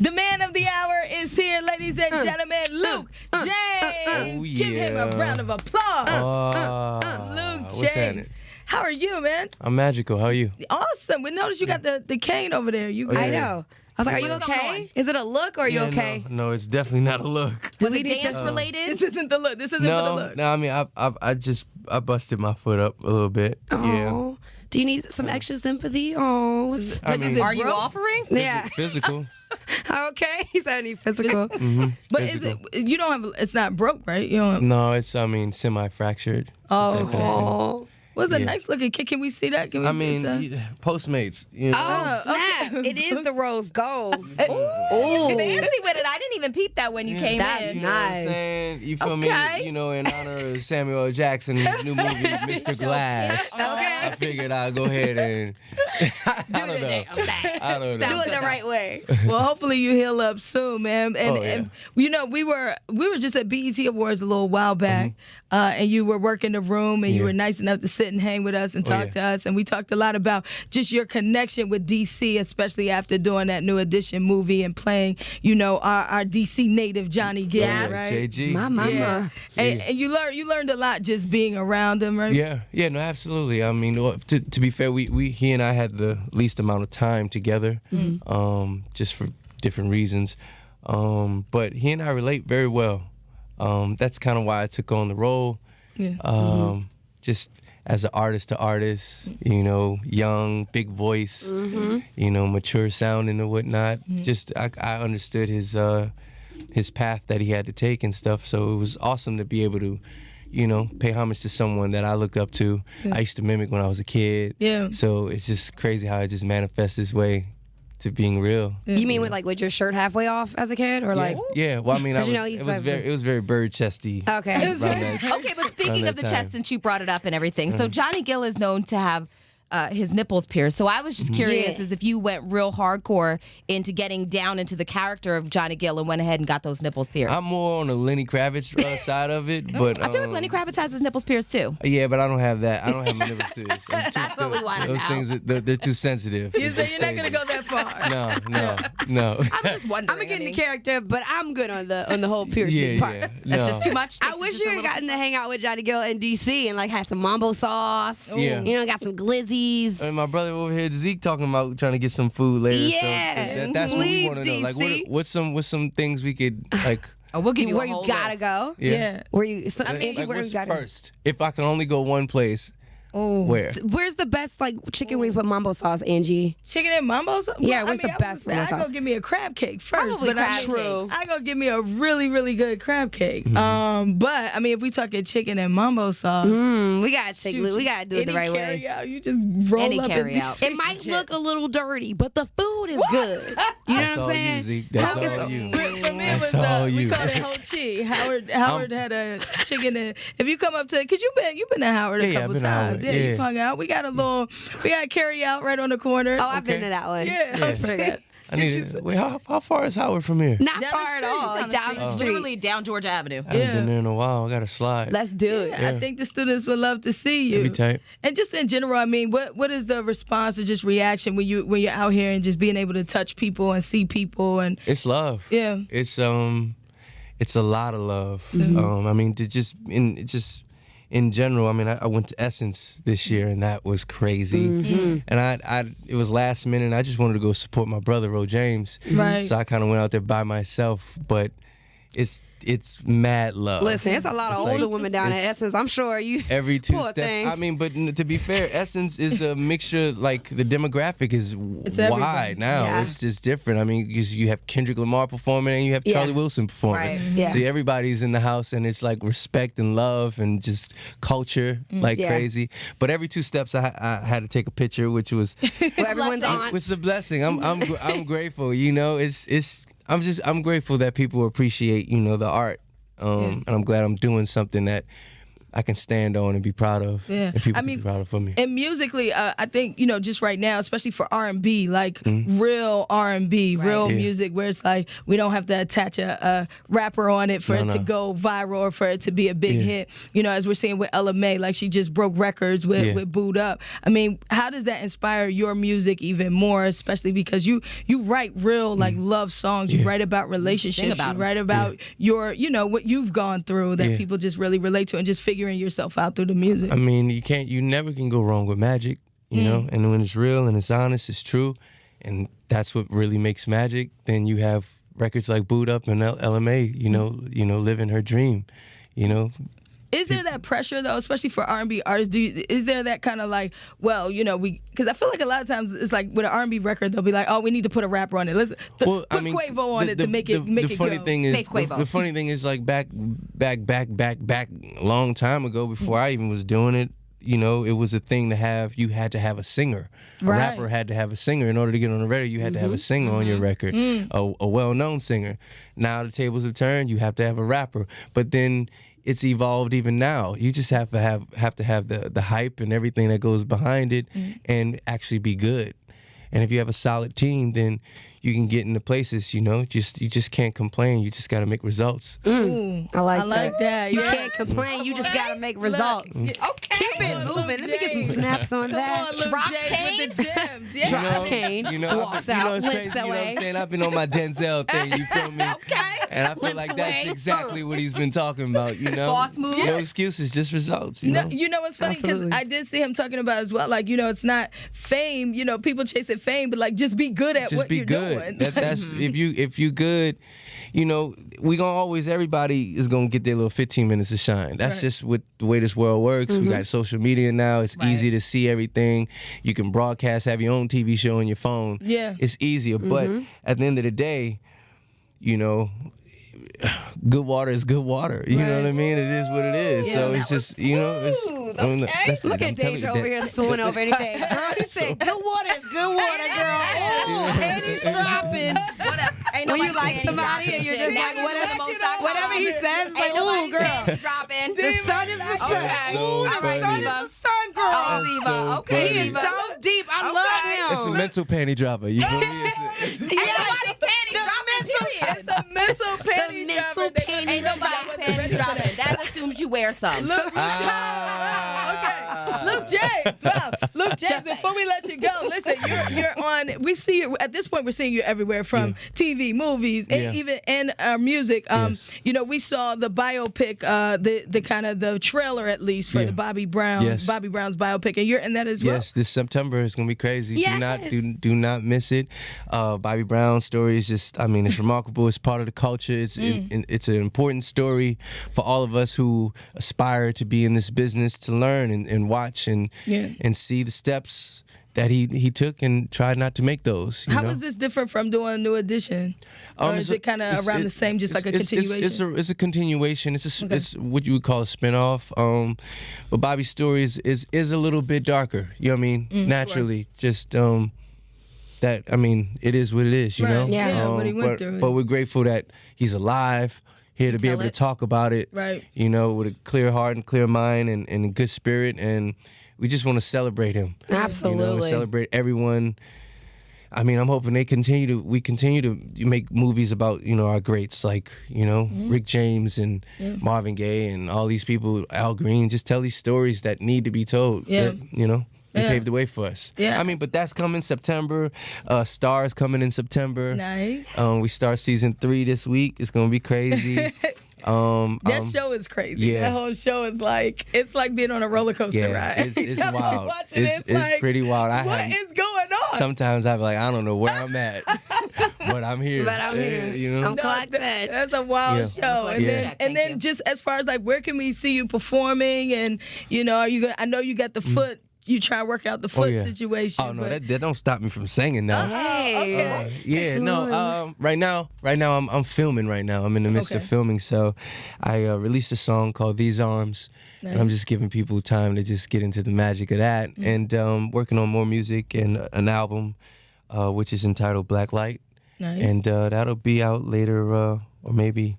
The man of the hour is here, ladies and gentlemen, Luke James. Oh, yeah. Give him a round of applause. Luke what's happening? James. How are you, man? I'm magical. How are you? Awesome. We noticed you got the cane over there. You yeah. I know. I was like, are you okay? Is it a look or are you okay? No, it's definitely not a look. Was it dance related? This isn't the look. This isn't for the look. No, I mean, I busted my foot up a little bit. Yeah. Oh. Do you need some extra sympathy? Oh. I mean, Are you offering? Yeah. physical. Okay. He said any physical. But Physical. is it? You don't have. It's not broke, right? You don't. Have, No, it's semi-fractured. Oh, That kind of thing. Oh. was a Yeah. nice looking kid. Can we see that? Can we I mean, see Postmates. You know. Oh, snap. okay. It is the rose gold. Ooh. Fancy with it. I didn't even peep that when you came That's in. You know what I'm nice. saying? You feel Okay. me? You know, in honor of Samuel L. Jackson, his new movie, Mr. Glass. Okay. I figured I'd go ahead and I don't know. I don't know. Do it the right way. Well, hopefully you heal up soon, man. And, Oh, yeah. and you know, we were just at BET Awards a little while back, and you were working the room, and you Yeah. were nice enough to sit and hang with us and talk yeah. to us, and we talked a lot about just your connection with DC, especially after doing that New Edition movie and playing, you know, our DC native Johnny Gill, Yes. right? JG. My mama. Yeah. And you learned a lot just being around him, right? Yeah, no, absolutely. I mean, to be fair, he and I had the least amount of time together, just for different reasons. But he and I relate very well. That's kind of why I took on the role. Yeah. Just as an artist to artist, you know, young, big voice, you know, mature sounding and whatnot. Just I understood his path that he had to take and stuff. So it was awesome to be able to, you know, pay homage to someone that I looked up to. I used to mimic when I was a kid. Yeah. So it's just crazy how it just manifests this way to being real. You mean with your shirt halfway off as a kid, or like? Yeah. Well, I mean, 'Cause you know he's like- it was very bird chesty. Okay. was around very- that- Okay, but speaking Around of the that chest, time. since you brought it up and everything, so Johnny Gill is known to have his nipples pierced. So I was just curious Yeah. as if you went real hardcore into getting down into the character of Johnny Gill and went ahead and got those nipples pierced. I'm more on the Lenny Kravitz side of it, but I feel like Lenny Kravitz has his nipples pierced too. Yeah, but I don't have that. I don't have my nipples pierced. That's what we wanna Those know. things, they're too sensitive. You It's say just you're not gonna crazy. go that far. No. I'm just wondering. I'm gonna get I in mean, the character, but I'm good on the whole piercing part. Yeah. That's no. just too much. I wish you had gotten to hang out with Johnny Gill in DC and like had some mumbo sauce. Yeah. You know, got some glizzies. And my brother over here, Zeke, talking about trying to get some food later. Yeah. So that's what we Please, want to know. Like, DC. what's some things we could like? Oh, we'll give you Where a you whole gotta list. go. Yeah. Where you? So, Angie, Like, where what's you gotta first? If I can only go one place, Oh. where? Where's the best like chicken wings with mumbo sauce, Angie? Chicken and mumbo sauce? Yeah, where's the I best would say mumbo I sauce? go give me a crab cake first. Probably but crab True. cakes. I go give me a really, really good crab cake. But I mean, if we talking chicken and mumbo sauce, We gotta take. shoot, We gotta do it the any right way. carry-out, you just roll Any up carry-out. and It might look a little dirty, but the food is good. You know That's what I'm all saying? you, Zeke. That's How- all you. For me, it That's was all we you. called it Ho Chi. Howard had a chicken. And if you come up to, cause you've been to Howard a Yeah, I've couple been to times. Howard, Yeah, yeah. you've hung out. We got carry out right on the corner. Oh, I've been Okay. to that one. Yeah. That's pretty good. I need. Wait, how far is Howard from here? Not Down far the at street. all. Down the Down street. the street. Literally down Georgia Avenue. I haven't been there in a while. I gotta slide. Let's do it. I think the students would love to see you. That'd be tight. And just in general, I mean, what is the response or just reaction when you're out here and just being able to touch people and see people and It's love. Yeah. It's a lot of love. I mean, in general. I mean, I went to Essence this year, and that was crazy. And it was last minute. And I just wanted to go support my brother, Ro James. Right. So I kind of went out there by myself, but it's mad love. Listen, it's a lot of It's like- older women down at it's- Essence. I'm sure you. Every two Poor steps. thing. I mean, but to be fair, Essence is a mixture. Like the demographic is everybody. wide now. Yeah. It's just different. I mean, you have Kendrick Lamar performing, and you have Yeah. Charlie Wilson performing. Right. Yeah. So everybody's in the house, and it's like respect and love and just culture like Yeah. crazy. But every two steps, I had to take a picture, which was Where everyone's on. which is a blessing. I'm grateful. You know, I'm grateful that people appreciate the art. And I'm glad I'm doing something that I can stand on and be proud of. Yeah. And people I can mean, be proud of for me. And musically, I think, just right now, especially for R&B, like real R&B, real music where it's like we don't have to attach a rapper on it for it to go viral or for it to be a big hit. As we're seeing with Ella Mai, like she just broke records with Boo'd Up. I mean, how does that inspire your music even more, especially because you write real like love songs, you write about relationships, you write about your, what you've gone through that people just really relate to and just figuring yourself out through the music. I mean, you never can go wrong with magic, you know, and when it's real and it's honest, it's true, and that's what really makes magic. Then you have records like Boo'd Up and Ella Mai, living her dream, Is there that pressure though, especially for R&B artists? Is there that kind of like, because I feel like a lot of times it's like with an R&B record they'll be like, oh, we need to put a rapper on it. Let's put Quavo on it to make it the funny go. thing is, Safe Quavo. The funny thing is like back a long time ago before I even was doing it. It was a thing to have. You had to have a singer. Right. A rapper had to have a singer in order to get on the radio. You had to have a singer on your record, a well-known singer. Now the tables have turned. You have to have a rapper, but then it's evolved even now. You just have to have the hype and everything that goes behind it, and actually be good. And if you have a solid team, then you can get into places. You just can't complain. You just got to make results. I like that. You Yeah. can't complain. You just gotta make results. Okay. Keep it moving. Let me get some snaps on that. Drop with the gems. Yeah. Drops Kane. Walks out. It's Limps crazy, you know what away. I'm saying? I've been on my Denzel thing, you feel me? Okay. And I feel Limps like that's away. exactly what he's been talking about, Boss move. No excuses, just results, No, what's funny? Because Absolutely. I did see him talking about as well. Like, it's not fame. People chasing fame, but like just be good at just what be you're good. doing. That's if you good, we gonna always, everybody is gonna get their little 15 minutes of shine. That's Right. just what the way this world works. We got social media now. It's easy to see everything. You can broadcast, have your own TV show on your phone. Yeah. It's easier. But at the end of the day, good water is good water. You know what I mean? It is what it is. Yeah, so that it's just, it's, that's, Look I'm at telling Deja you, over here swooning over anything. Girl, he said, good water is good water, girl. Oh, panties dropping. When you like somebody and you're just like, whatever he says, it's like, ooh, girl. Dropping. The sun is the sun. That's so Ooh, the funny. sun is the sun, girl. That's so Okay, funny. He is so deep. I love him. It's a mental panty dropper. You feel me? It's Ain't nobody's panty dropping, period. It's a mental panty mental dropper. panty Ain't nobody's panty dropping. That assumes you wear some. Look, Luke James. Wow. Luke James, before we let you go, listen, you're on, we see you, at this point, we're seeing you everywhere from TV, movies, and even in music. Yes. We saw the biopic, the kind of the trailer at least for the Bobby Brown's biopic, and you're in that as well. Yes, this September is gonna be crazy. Yes. Do not miss it. Bobby Brown's story is just, it's remarkable. It's part of the culture. It's it's an important story for all of us who aspire to be in this business, to learn and watch and see the steps that he took and tried not to make those. How is this different from doing a New Edition? Or is it kind of around the same, just like a continuation? It's a continuation. It's what you would call a spinoff. But Bobby's story is a little bit darker. You know what I mean? Naturally, just that. It is what it is. You know? Yeah. What he went through. But we're grateful that he's alive, here to be able to talk about it. Right. With a clear heart and clear mind and a good spirit, and we just want to celebrate him. Absolutely. Celebrate everyone. I'm hoping we continue to make movies about, our greats like, Rick James and Marvin Gaye and all these people, Al Green. Just tell these stories that need to be told. Yeah. That, they paved the way for us. Yeah. But that's coming September. Stars coming in September. Nice. We start season 3 this week. It's gonna be crazy. That show is crazy. Yeah. That whole show is it's like being on a roller coaster ride. It's Y'all be wild. watching It's like, pretty wild. What is going on? Sometimes I'm like, I don't know where I'm at, but I'm here. But I'm here. I'm clocked in. That's a wild show. And Yeah. then just as far as like where can we see you performing, and are you gonna, I know you got the foot, you try to work out the foot situation. Oh no, but, that don't stop me from singing now. Hey. Right now I'm filming right now. I'm in the midst of filming, so I released a song called These Arms. Nice. And I'm just giving people time to just get into the magic of that, and working on more music and an album, which is entitled Black Light. Nice. And that'll be out later, or maybe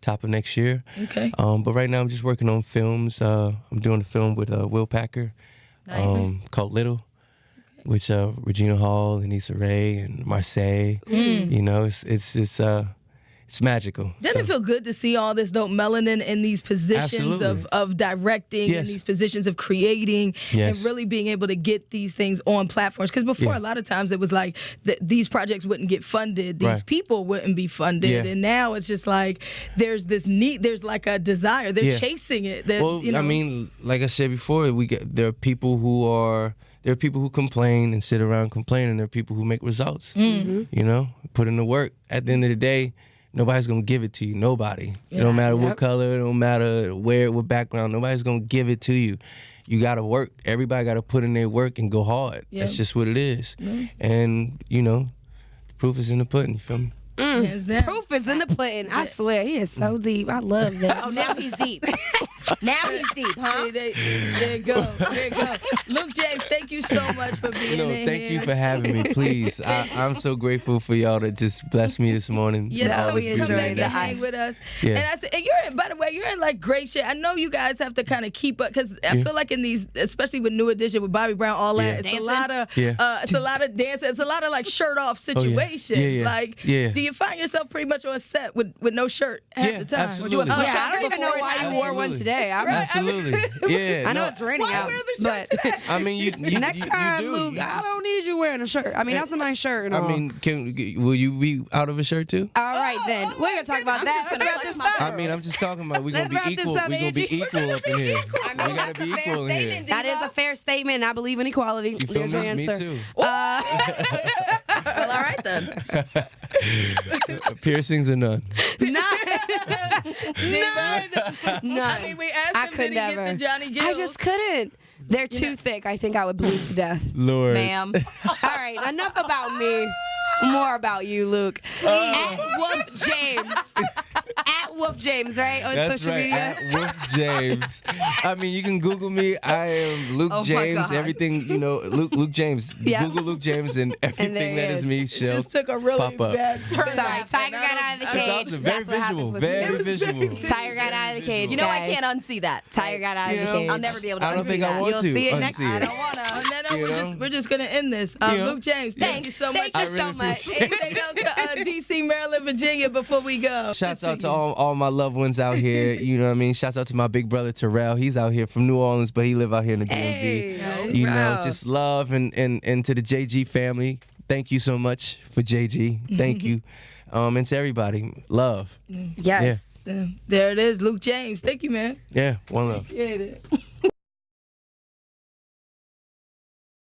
top of next year. Okay. But right now I'm just working on films. I'm doing a film with Will Packer called Little, which Regina Hall and Issa Rae and Marseille. You know, it's magical. Doesn't it feel good to see all this dope melanin in these positions of directing and these positions of creating and really being able to get these things on platforms? Because before, a lot of times it was like these projects wouldn't get funded, these people wouldn't be funded, and now it's just like there's this need, there's like a desire, they're chasing it. Well, I mean, like I said before, there are people who complain and sit around complaining. There are people who make results. You know, put in the work. At the end of the day, nobody's gonna give it to you. Nobody. It don't matter what color. It don't matter what background. Nobody's gonna give it to you. You gotta work. Everybody gotta put in their work and go hard. That's just what it is. And you know, the proof is in the pudding. You feel me? Proof is in the pudding. I swear, he is so deep. I love that. Oh, now he's deep. Now he's deep, huh? There you go. There you go. Luke James, thank you so much for being in thank you for having me. Please, I'm so grateful for y'all to just bless me this morning. Yes, we enjoyed the hang with us. Yeah. And I said, and you're by the way, you're in like great shape. I know you guys have to kind of keep up because I feel like in these, especially with New Edition with Bobby Brown, all that, it's a lot of it's a lot of dancing. It's a lot of like shirt off situations. Like, do you find yourself pretty much on set with no shirt half the time? Absolutely. I don't even know why you wore one today. Absolutely. I know it's raining out, but I mean, next time, Luke, I don't need you wearing a shirt. I mean, that's a nice shirt. And all. I mean, will you be out of a shirt too? All right, then. We're going to talk about that. Let's wrap this up. I mean, I'm just talking about we're going to be equal. We're going to be equal up in here. We got to be equal in here. That is a fair statement. I believe in equality. You feel There's your me? answer. Me too. Well, all right then. Piercings or none? None. I mean, we asked him, did he get the Johnny Gill? I just couldn't. They're too thick. I think I would bleed to death. Lord. Ma'am. All right, enough about me. More about you, Luke. At Wolf James. At Wolf James, right? On That's social media. At Wolf James. I mean, you can Google me. I am Luke James. Everything, you know, Luke James. Google Luke James and everything that is me shall just took a really pop up. bad Sorry, Tiger got out of the cage. That's awesome. Very That's what happens visual. with Very me. visual. Tiger got out of the cage. You know, guys. I can't unsee that. Tiger got out of the cage. I'll never be able to I don't unsee think that. I want You'll to see it next unsee time. it. I don't want to. No, we're just gonna end this. Luke James, thank you so much. Thank you so much. Anything else to DC, Maryland, Virginia before we go? Shouts out to all my loved ones out here. You know what I mean? Shouts out to my big brother Terrell. He's out here from New Orleans, but he live out here in the DMV. Hey, you know, just love and to the JG family. Thank you so much for JG. Thank you. And to everybody, love. Yes. There it is, Luke James. Thank you, man. Yeah, one love. Appreciate it.